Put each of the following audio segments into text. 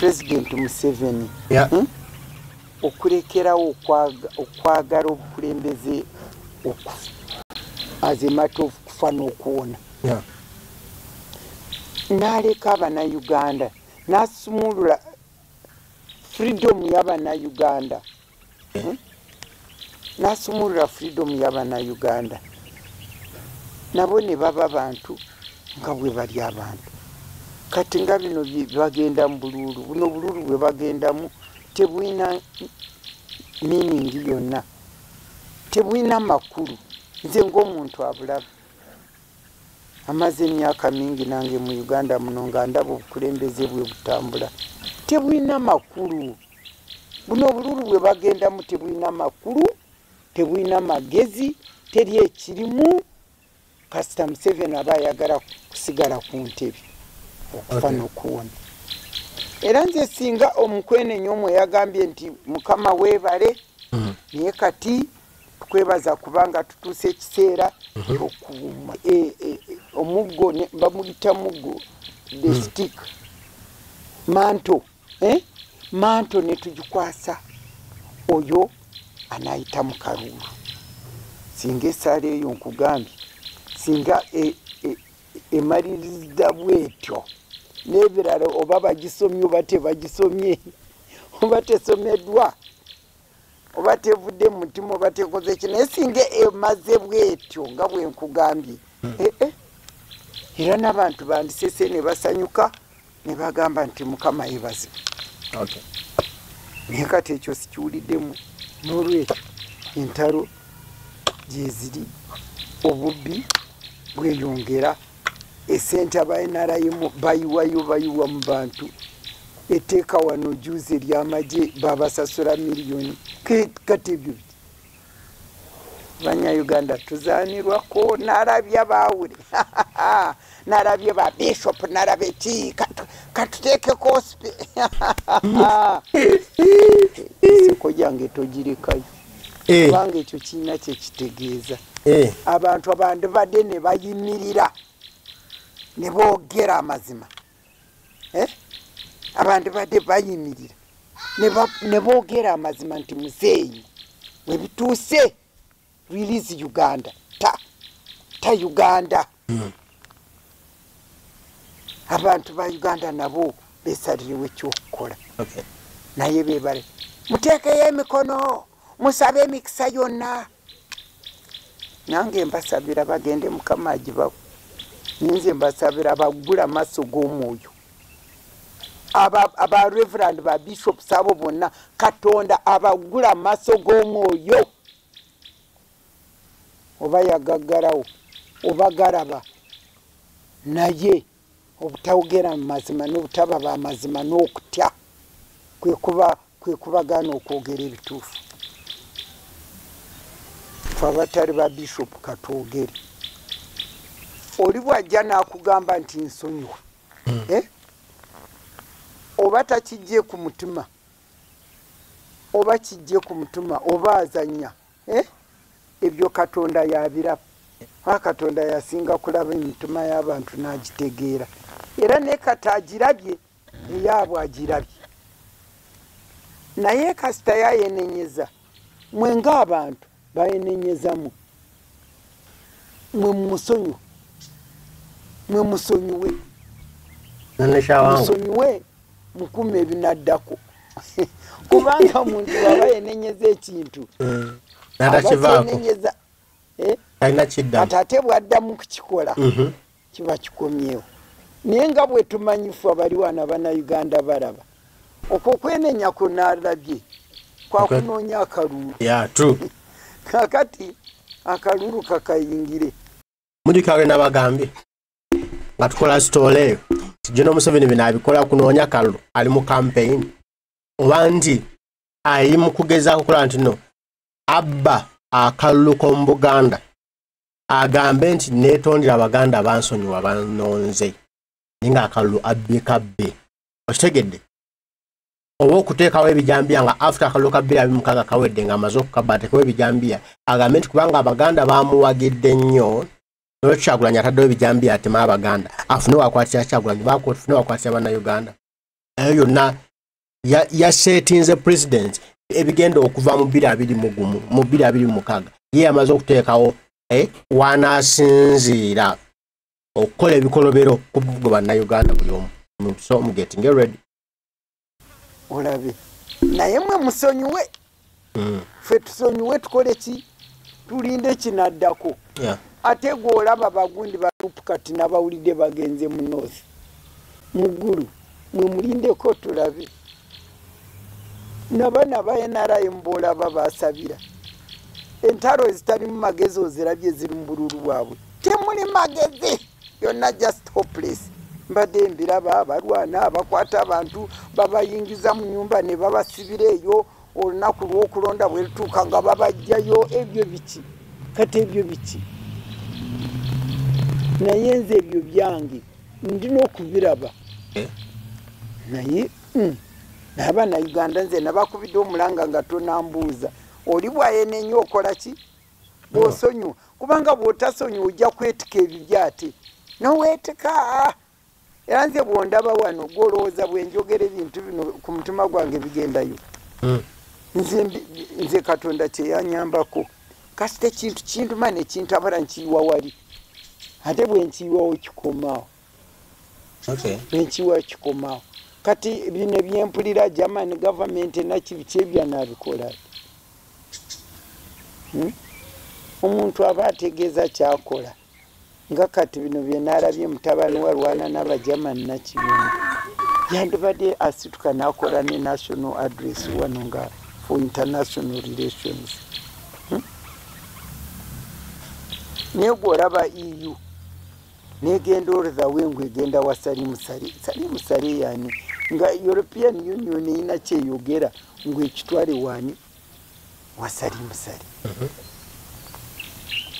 President Museveni okurekerawo okwagala obukulembeze okufa as a matter of kufa n'okuwona n'aleka abannayuganda n'asumulula freedom y'abannayuganda n'asumulula freedom y'abannayuganda nabo ne baba bantu nga bwe bali abantu kati nga bino bagenda mu bululu buno bululu bwe bagendamu tebwina meaning yonna tebwina makulu nze ng'omuntu abulabe amaze emyaka mingi nange mu Uganda muno nga ndaba obukulembeze bwe butambula tebwina makulu buno obululu bwe bagendamu tebwina makulu tebwina magezi teri ekirimu kasita Museveni aba ayagala kusigala ku ntebe okufa n'okuwona era nze singa omukwenenya omwe yagambye nti mukama weebale naye kati tukwebaza kubanga tutuuse ekiseera ekyokuwuma omuggo bamuyita muggo the stick manto manto ne tugikwasa oyo anayita mu kalulu singa essaala eyo nkugambye singa emaliriza bwetyo n'ebirala oba bagisomye oba tebagisomye oba tesomeddwa oba tevudde mu mutima oba tekoze kino naye singa emaze bwetyo nga bwe nkugambye era n'abantu bandisese ne basanyuka ne bagamba nti mukama yebaze naye kati ekyo sikiwuliddemu n'olwekyo entalo gyeziri obubbi bweyongera esente abayinarayimu bayiwa mu bantu etteeka wano juzi ery'amagye babasasula miliyoni kati ebyo biti bannayuganda tuzaanirwako n'alabye abaawule n'alabye ba bishop n'alabye ki katuteekeko spe enseko yange togirekayo kubanga ekyo kirina kyekitegeeza abantu abandi badde ne bayimirira ne boogera amazima abantu badde bayimirira ne boogera amazima nti muzeeyi we bituuse release Uganda ta Uganda abantu ba Uganda nabo besaliriwe ekyokukola naye beebale muteekeyo emikono musabe emikisa yonna nange mbasabira bagende mukama agibawo ninze mbasabira bagula maaso g'omwoyo aba reverend ba bishop sabo bonna katonda abagula maaso g'omwoyo oba yagaggalawo oba galaba naye obutawogera mu mazima n'obutaba b'amazima n'okutya kwe kubagaana okwogera ebituufu fe abatali ba bishop katwogere oli bw'ajja n'akugamba nti nsonyiwa oba takijje ku mutima oba kijje ku mutima oba azanya ebyo katonda yabiraba katonda yasinga kulaba emitima y'abantu n'agitegeera era ne kati agirabye eyaabwe agirabye naye kasita yayenenyeza mwe ng'abantu bayenenyezamu mwe musonyiwe mwe musonyiwe musonyiwe mukuma ebinaddako kubanga omuntu aba yenenyeza ekintu abayenenyeza kati ate bwaddamu kukikola kiba kikomyewo naye nga bwe tumanyifu abali wana bannayuganda balaba okwo kwenenya kunaalabye kwakunoonya akalulu kakati akalulu kakayingire mudikawe n'abagambye nga tukola sitoola eyo General Museveni bino abikola kunoonya kalulu ali mu campaign oba nti ali mu kugezaako kola nti no abba akalulu k'omu Buganda agambe nti neetondera abaganda bansonyiwa banonze ninga akalulu abbe kabbe okitegedde oba okuteekawo ebijambiya nga after akalulu ka 2006 kawedde nga amaze okukabba ateekawo ebijambiya agambe nti kubanga abaganda bamuwagidde nnyo Kyagulanyi ataddewo ebijambiya atema abaganda afune wakwatira Kyagulanyi bakufune wakwatira bannayuganda eyo yonna yasetinze president ebigenda okuva mu 2021 mu 2026 ye amaze okuteekawo wanasinziira okukola ebikolobero ku bannayuganda buli omu. So I'm getting ready. Olabe naye mwe musonyiwe ffe tusonyiwe tukole ki tulinde kinaddako ate gwolaba bagundi balupu kati n'abawulidde bagenze mu north muggulu mwe mulindeko tulabe n'abaana ba NRM boolaba basabira entalo ezitali mu magezi ozirabye ziri mu bululu bwabwe temuli magezi yonna just hopeless mbadde mbiraba abalwana abakwata abantu babayingiza mu nyumba ne babasibira eyo olunaku lw'okulonda bwe lutuuka nga babajjayo ebyo biki kati ebyo biki naye nze ebyo byange ndina okubiraba naye n'Abannayuganda nze nabakubidde omulanga nga tonambuuza oli bwayenenya okola ki bw'osonyiwa kubanga bw'otasonyiwa ojja kwetika ebibyo ate noweetika era nze bw'ondaba wano gwolowooza bwenjogera ebintu bino ku mutima gwange bigendayo nze Katonda kyeyanyambako kasita ekintu kinduma nekintabala nkiyiwa wali ate bwenkiyiwawo kikomaawo bwenkiyiwawo kikomaawo kati bino ebyempulira German government nakibiki ebyanabikola omuntu aba ategeeza kyakola nga kati bino byenalabye mutabani walwana n'abagermani nakibiina yandibadde asituka nakola ne national address wano nga for international relations negwolaba EU negenda olutha wengu egenda wa Salimusale yani nga European Union ina kyeyogera ngwe ekitwale wani wa Salimusale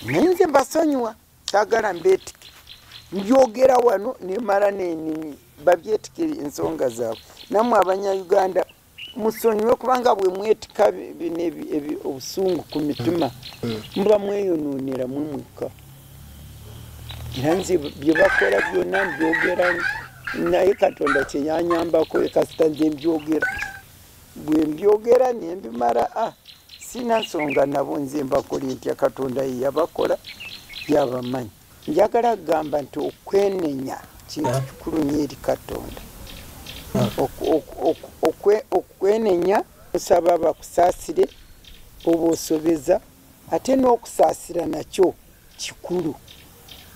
nenze mbasonyiwa sagala mbetiki njogera wano nemala nenimi babyetike ensonga zaabwe namwe Abanyayuganda musonyiwe kubanga bwe mwetika obusungu ku mitima muba mweyononera mwemweka era nze bye bakola byonna mbyogera naye Katonda kyeyanyambako kasita nze mbyogera bwe mbyogera nembimala sina nsonga nabo nze mbakole ntya Katonda ye yabakola yabamanyi njagala kugamba nti okwenenya kintu kikulu nnyo eri Katonda okwenenya osaba bakusaasire oba osobeza ate n'okusaasira nakyo kikulu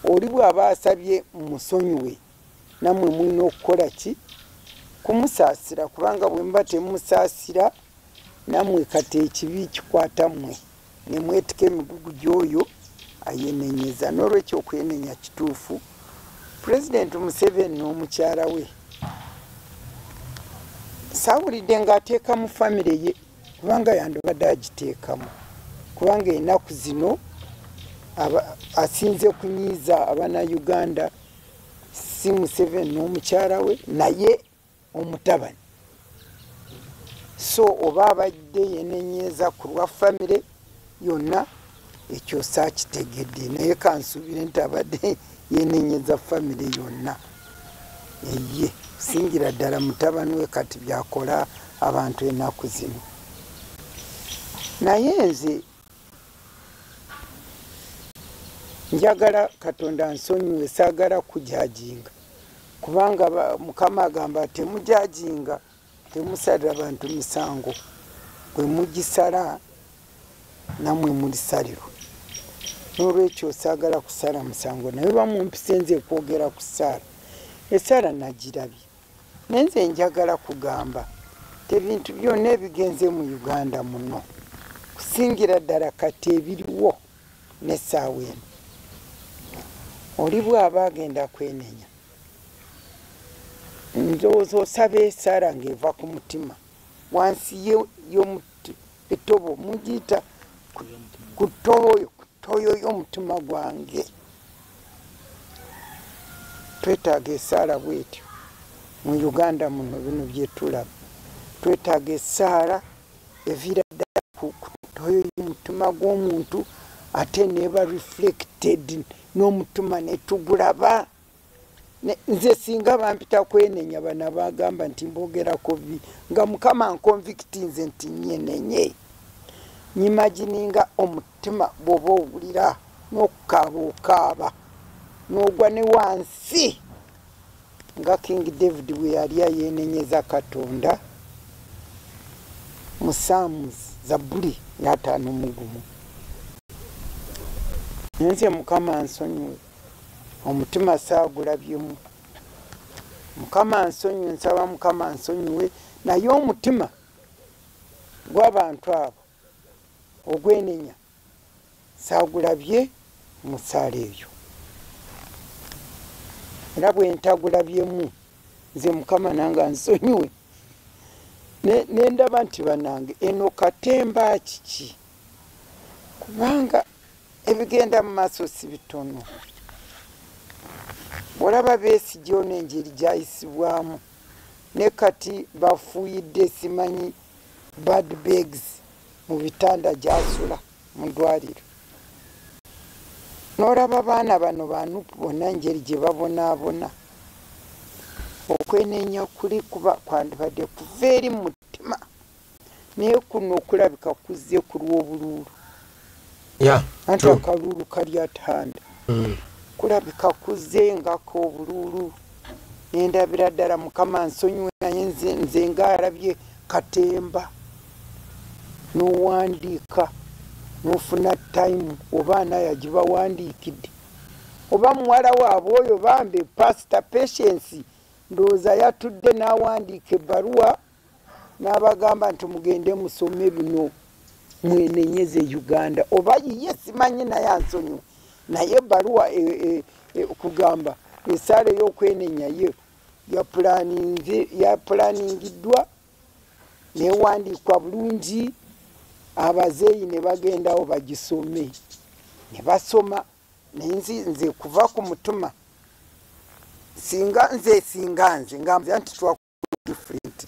oli bw'aba asabye musonyiwe namwe mulina okukola ki kumusaasira kubanga bwe muba temusaasira namwe kati ekibi kikwata mmwe ne mwetika emigugu gy'oyo ayenenyeza n'olwekyo okwenenya kituufu President Museveni n'omukyala we saawulidde ng'ateeka mu famire ye kubanga yandibadde agiteekamu kubanga ennaku zino asinze kunyiiza Abannayuganda si Museveni n'omukyala we naye omutabani so oba abadde yenenyeza ku lwa famire yonna ekyo saakitegedde naye kansuubire nti abadde yenenyeza famire yonna eye singira ddala mutabani we kati byakola abantu ennaku zino naye nze njagala Katonda nsonyiwe saagala kujajinga kubanga Mukama agamba temujajinga temusalira bantu misango bwe mugisala namwe mulisalirwa n'olwekyo saagala kusala musango naye bamumpisenze kwogera ku Saara esala nagirabye nenze njagala kugamba tebintu byonna ebigenze mu Uganda muno kusingira ddala kati ebiriwo n'essaawa eno oli bw'aba agenda kwenenya ndowooza osaba Saara ng'eva ku mutima wansi etobo mugiyita ku toyo y'omutima gwange twetaaga Saara bwetyo mu Uganda muno bino byetulaba twetaaga Saara evira ddala ku toyo y'omutima gw'omuntu ate neba reflected n'omutima netugulaba nze singa bampita kwenenya bana bagamba nti mbogerako nga mukama nkonvikiti nze nti nyenenye nyimagininga omutima bw'oba owulira n'okukaaba okaaba n'ogwa ne wansi nga King David bwe yali ayenenyeza Katonda mu Psalms Zabbuli ya 5:1 nze mukama nsonyiwe omutima saagulabyemu mukama nsonyiwe nsaba mukama nsonyiwe naye omutima gw'abantu abo ogwenenya saagulabye mu ssaala eyo era bwe ntagulabyemu nze mukama nanga nsonyiwe nendaba nti banange eno katemba kiki kubanga ebigenda mu maaso si bitono bwolaba Besigye n'enjiri gyayisibwamu ne kati bafuuyidde simanyi bad bags mu bitanda gyasula mu ddwaliro n'olaba baana bano banupu bonna njeri gye babonaabona okwenenya kuli kuba kwandibadde kuva eri mu mutima naye kuno okulabika kuzze ku lw'obuluulu anti akalulu kali atanda kulabika kuzze ngako obuluulu nendabira ddala mukama nsonyiwe naye nze ngaalabye katemba n'owandiika n'ofuna time oba anayaji bawandiikidde oba muwala waabwe oyo bambe Pastor Patience ndowooza yatudde n'awandiika ebbaluwa n'abagamba nti mugende musome bino mwenenyeze Uganda oba yiye simanyi naye ansonyiwe naye ebbaluwa kugamba esaala ey'okwenenya ye yapulaningiddwa newandiikwa bulungi abazeeyi ne bagendawo bagisome ne basoma naye nze kuva ku mutima singa nze nga nti twa different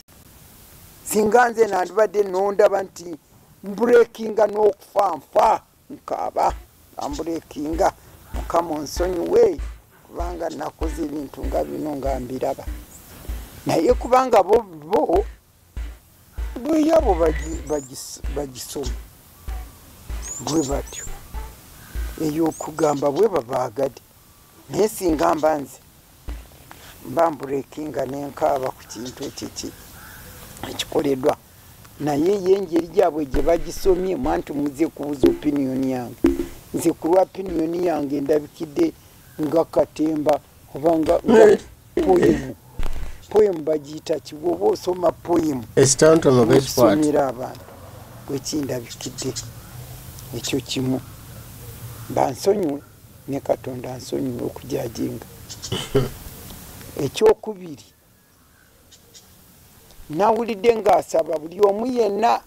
singa nze nandibadde nondaba nti mburekinga n'okufanfa nkaaba amburekinga mukama onsonyiwe kubanga nakoze ebintu nga bino nga mbiraba naye kubanga bo bweyabo bagisoma bwe batyo ey'okugamba bwe babaagadde naye singa mba nze mba mburekinga nenkaaba ku kintu ekiki ekikoleddwa naye y'engeri gyabwe gye bagisomye mwanti muze kubuza opiniyoni yange nze ku lwa opiniyoni yange ndabikidde nga katemba obanga poemu bagiyita kibwoba osoma poemu esomera abantu gwekindabikidde ekyo kimu bansonyiwe ne Katonda ansonyiwe okujajinga ekyokubiri nawulidde ng'asaba buli omu yenna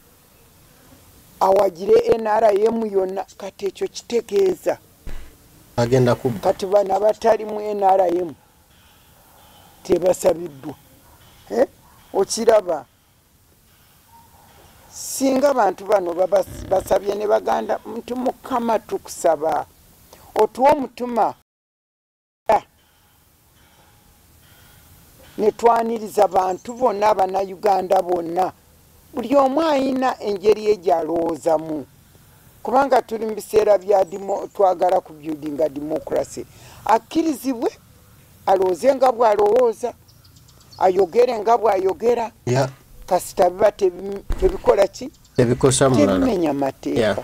awagire NRM yonna kati ekyo kitegeeza agenda kuba kati bana batali mu NRM tebasabiddwa okiraba singa abantu bano basabye ne baganda nti mukama tukusaba otuwa omutuma ne twaniriza bantu bonna abannayuganda bonna buli omu ayina engeri egyalowoozamu kubanga tuli mu biseera bya twagala ku buildinga democracy akkirizibwe alowooze nga bw'alowooza ayogere nga bw'ayogera kasita biba tebikola ki tebikosa mulala tebimenya mateeka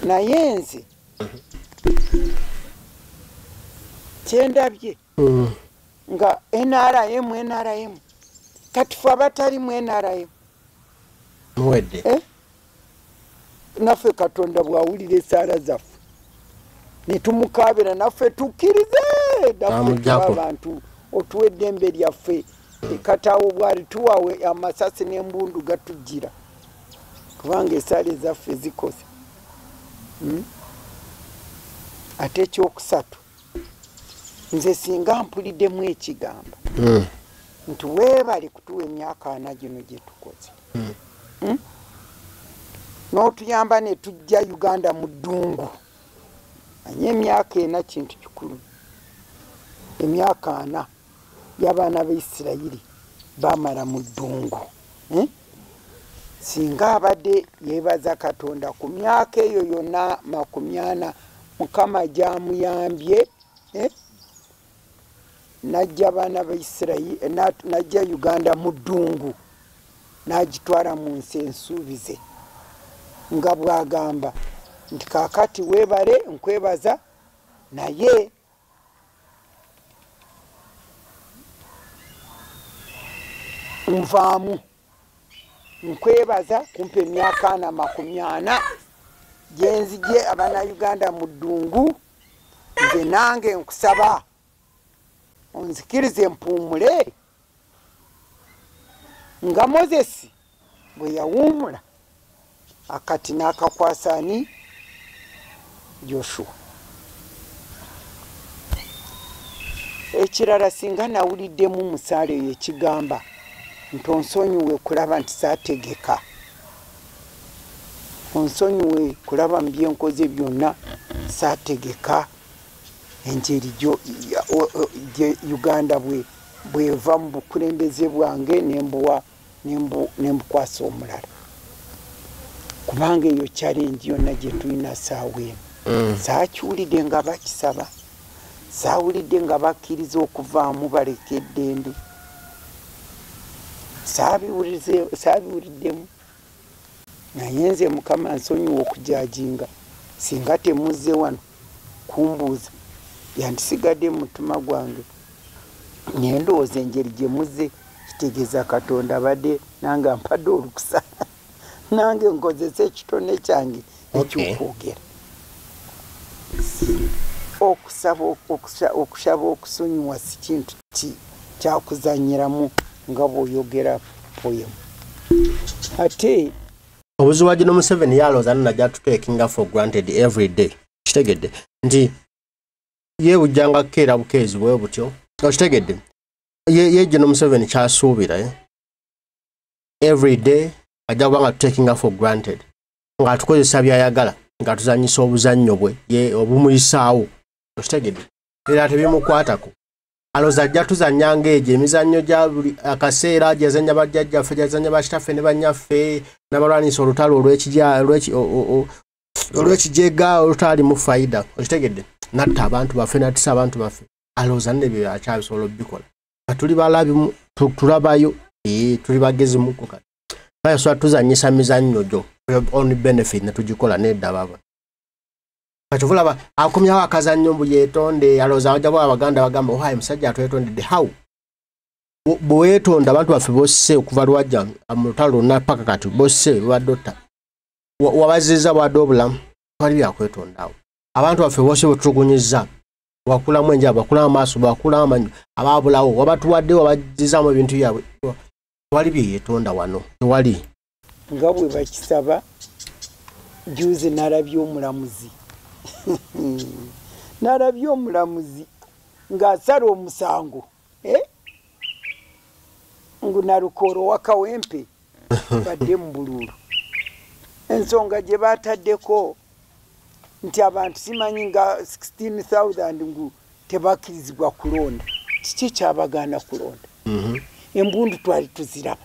naye nze kyendabye nga NRM kati fe abatali mu NRM muwedde naffe Katonda bw'awulira esaala zaffe ne tumukaabira naffe tukkirize naffe abantu otuwa eddembe lyaffe ekataawo bwali tuwawe amasasi n'embundu gatujjira kubanga esaala ezaffe zikoze ate ekyokusatu nze singa mpuliddemu ekigamba nti weebale kutuwa emyaka 4 gino gye tukoze n'otuyamba ne tujja Uganda mu ddungu anye emyaka 4 kintu kikulu emyaka 4 y'abaana b'Isirayiri bamala mu ddungu. Singa abadde yeebaza Katonda ku myaka eyo yonna 40 Mukama gy'amuyambye, najja abaana b'Isirayiri najja Uganda mu ddungu n'agitwala mu nsi ensuubize nga bw'agamba nti kaakati weebale nkwebaza naye nvaamu nkwebaza kumpa emyaka 40 gyenzije abaana Uganda mu ddungu, nze nange nkusaba onzikirize mpuumule nga Mozesi bwe yawuumula akati n'akakwasa ani Joshua. Ekirala singa nawuliddemu musaale eyo ekigamba nti onsonyiwe kulaba nti saategeka, onsonyiwe kulaba mu byenkoze byonna saategeka, enjeri gye Uganda bweva mu bukulembeze bwange nembukwasa omulala, kubanga eyo challenge yonna gye tulina saawa eno. Saakiwulidde nga bakisaba, saawulidde nga bakkiriza okuvaamu baleka eddembe, saabiwuliddemu. Naye nze Mukama nsonyiwa okujajinga singa temuzze wano kumbuuza, yandisigadde mu mutima gwange naye ndowooza engeri gye muzze kitegeeza Katonda abadde nange ampadde olukusa nange nkozesa ekitone kyange ekyokwogera. Okusaba okusonyiwa si kintu kyakuzanyiramu nga bw'oyogera poemu. Ate obuzibu gino Museveni yalooza najja tutekinga for granted every day. Kitegedde nti ye bujjanga keera bukeezi bwe butyo. Kitegedde ye gino Museveni kyasuubira every day ajja kubanga tutekinga for granted nga tukozesa byayagala nga tuzanyisa obuzannyo bwe ye obumuyisaawo. Kitegedde era tebimukwatako. Alooza ajja tuzanyanga egyo emizannyo gya buli akaseera gyazanya bajjajjaffe gyazanya bakitaffe ne bannyaffe n'abalwanisa olutalo olw'ekijeega olutali mu fayida. Okitegedde natta abantu baffe natisa abantu baffe. Alooza nebyo akyabisobola obikola. Tuli balabi tulabayo tuli bagezi muko kati bayasobola tuzanyisa mizannyo gyo only benefit ne tugikola nedda baba. Kati vulaba akomyawo akazannyo mbu yeetonde. Alooza ajja bwa Abaganda bagamba ohaye musajja atwetondedde. How bwetonda abantu baffe bosse okuva lwajja mu lutalo na paka kati bosse badotta wabaziza bwadde obulamu twali byakwetondawo. Abantu baffe bosse bwetutugunyizza wakulamu enjaba wakulamu amaaso wakulamu amanyu ababulawo wabatuwadde wabazizaamu ebintu byabwe twali byeyetonda wano tewali. Nga bwe bakisaba juzi nalabye omulamuzi nalabye omulamuzi ng'asala omusango ngu Nalukooro wa Kawempe badde mu Buluulu. Ensonga gye baataddeko nti abantu simanyi nga 16,000 ngu tebakkirizibwa kulonda. Kiki kyabagaana kulonda? Embundu twali tuziraba.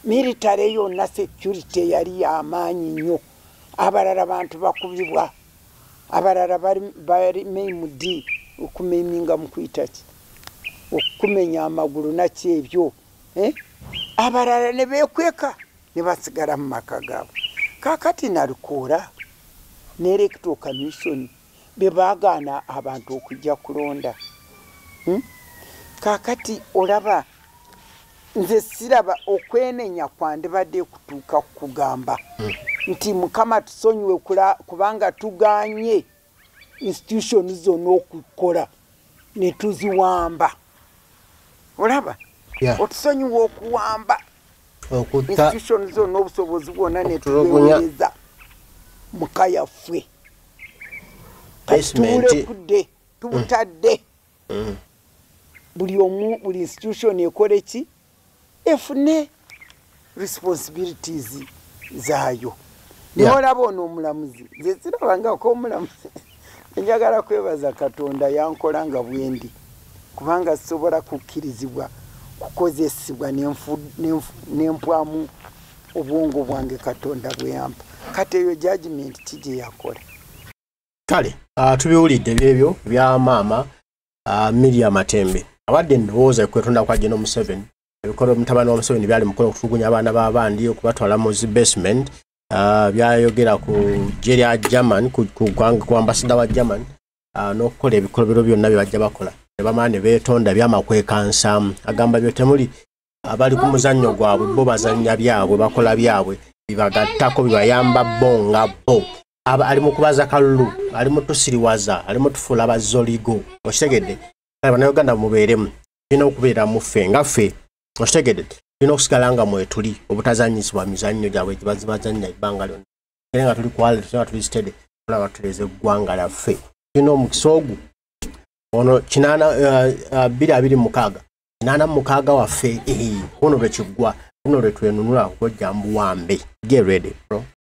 Military yonna security yali y'amaanyi nnyo. Abalala bantu bakubibwa, abalala bali meimudi okumeminga mu kuyitaki okumenya amagulu naki ebyo. Abalala ne beekweka ne basigala mu maka gaabwe. Kaakati Nalukoora ne Electoral Commission be baagaana abantu okujja kulonda. Kaakati olaba nze siraba okwenenya kwandibadde kutuuka kugamba nti Mukama tusonyiwe kubanga tuganye institutions zonna okukola ne tuziwamba. Olaba otusonyiwe okuwamba institutions zonna obusobozi bwonna ne tuweereza muka yaffe tuulekudde tubutadde buli institution ekole ki efune responsibilities zaayo. Niolaba ono omulamuzi nze sirabangako omulamuzi njagala kwebaza Katonda yankola nga bwendi kubanga sobola kukkirizibwa kukozesebwa n'empwamu obwongo bwange Katonda bwe yampa. Kati eyo judgment kije yakola. Kale tubiwulidde ebyo bya maama Miriam Matembe. Awadde ndowooza kwetonda kwa General Museveni. Ebikolo mutabani wa Museveni byali mukolo okutulugunya abaana b'abandi okubatwala mu basement. Byayogera ku Jerry German ku ambassador wa German n'okukola ebikolobero byonna bye bajja bakola. Ne bamaane beetonda by'amakwekansa agamba byo temuli abali ku muzannyo gwabwe bo bazannya byabwe bakola byabwe bibagattako bibayamba bo nga bo. Ali mu kubaza kalulu, ali mu tusiriwaza, ali mu tufuula abazoligo. Okitegedde? Kale bannayuganda mubeeremu. Tulina okubeera mu ffe nga ffe. Okitegedde? Tulina okusigala nga mwetuli obutazanyisibwa mizannyo gyabwe gye bazanya ebbanga lyonna. Era nga tuli kwale, nga tuli sitede, tulaba tuleze eggwanga lyaffe. Tulina omukisa ogwo. Ono 2026 86 waffe kuno lwe kiggwa kuno lwe twenunula okujja mbuwambe. Get ready, bro.